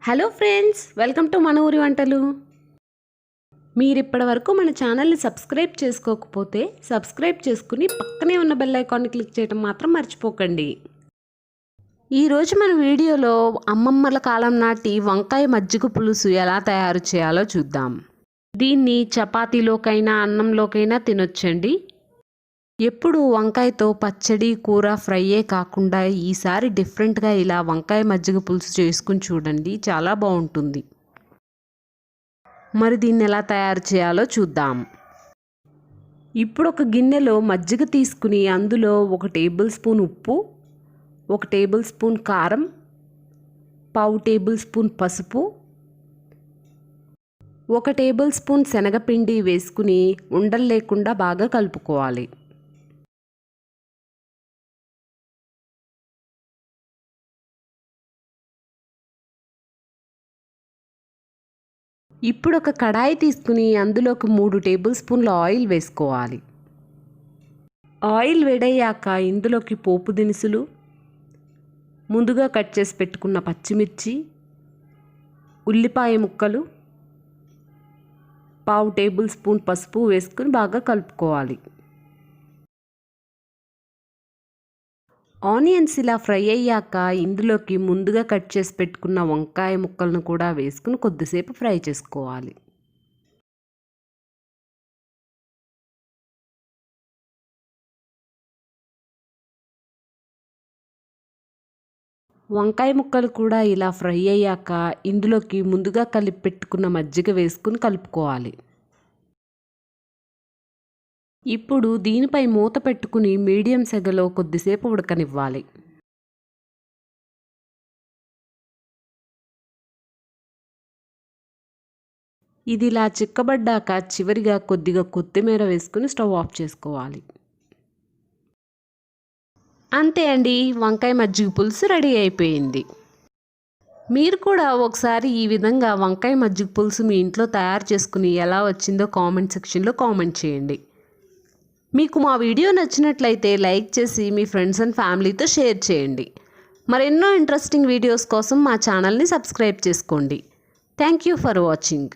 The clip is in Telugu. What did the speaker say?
హలో ఫ్రెండ్స్, వెల్కమ్ టు మన ఊరి వంటలు. మీరు ఇప్పటివరకు మన ఛానల్ని సబ్స్క్రైబ్ చేసుకోకపోతే సబ్స్క్రైబ్ చేసుకుని పక్కనే ఉన్న బెల్ ఐకాన్ని క్లిక్ చేయడం మాత్రం మర్చిపోకండి. ఈరోజు మన వీడియోలో అమ్మమ్మల కాలం నాటి వంకాయ మజ్జిగ పులుసు ఎలా తయారు చేయాలో చూద్దాం. దీన్ని చపాతీలోకైనా అన్నంలోకైనా తినొచ్చండి. ఎప్పుడు వంకాయతో పచ్చడి కూర ఫ్రైయే కాకుండా ఈసారి డిఫరెంట్గా ఇలా వంకాయ మజ్జిగ పులుసు చేసుకుని చూడండి, చాలా బాగుంటుంది. మరి దీన్ని ఎలా తయారు చేయాలో చూద్దాం. ఇప్పుడు ఒక గిన్నెలో మజ్జిగ తీసుకుని అందులో 1 టేబుల్ స్పూన్ ఉప్పు, 1 టేబుల్ స్పూన్ కారం, 1/2 టేబుల్ స్పూన్ పసుపు, 1 టేబుల్ స్పూన్ శనగపిండి వేసుకుని ఉండలు లేకుండా బాగా కలుపుకోవాలి. ఇప్పుడు ఒక కడాయి తీసుకుని అందులోకి 3 టేబుల్ స్పూన్ల ఆయిల్ వేసుకోవాలి. ఆయిల్ వేడయ్యాక ఇందులోకి పోపు దినుసులు, ముందుగా కట్ చేసి పెట్టుకున్న పచ్చిమిర్చి, ఉల్లిపాయ ముక్కలు, 1/2 టేబుల్ స్పూన్ పసుపు వేసుకుని బాగా కలుపుకోవాలి. ఆనియన్స్ ఇలా ఫ్రై అయ్యాక ఇందులోకి ముందుగా కట్ చేసి పెట్టుకున్న వంకాయ ముక్కలను కూడా వేసుకుని కొద్దిసేపు ఫ్రై చేసుకోవాలి. వంకాయ ముక్కలు కూడా ఇలా ఫ్రై అయ్యాక ఇందులోకి ముందుగా కలిపి పెట్టుకున్న మజ్జిగ వేసుకుని కలుపుకోవాలి. ఇప్పుడు దీనిపై మూత పెట్టుకుని మీడియం సెగలో కొద్దిసేపు ఉడకనివ్వాలి. ఇది ఇలా చిక్కబడ్డాక చివరిగా కొద్దిగా కొత్తిమీర వేసుకుని స్టవ్ ఆఫ్ చేసుకోవాలి. అంతే అండి, వంకాయ మజ్జిగ పులుసు రెడీ అయిపోయింది. మీరు కూడా ఒకసారి ఈ విధంగా వంకాయ మజ్జిగ పులుసు మీ ఇంట్లో తయారు చేసుకుని ఎలా వచ్చిందో కామెంట్ సెక్షన్లో కామెంట్ చేయండి. మీకు మా వీడియో నచ్చినట్లయితే లైక్ చేసి మీ ఫ్రెండ్స్ అండ్ ఫ్యామిలీతో షేర్ చేయండి. మరెన్నో ఇంట్రెస్టింగ్ వీడియోస్ కోసం మా ఛానల్ని సబ్స్క్రైబ్ చేసుకోండి. Thank you for watching.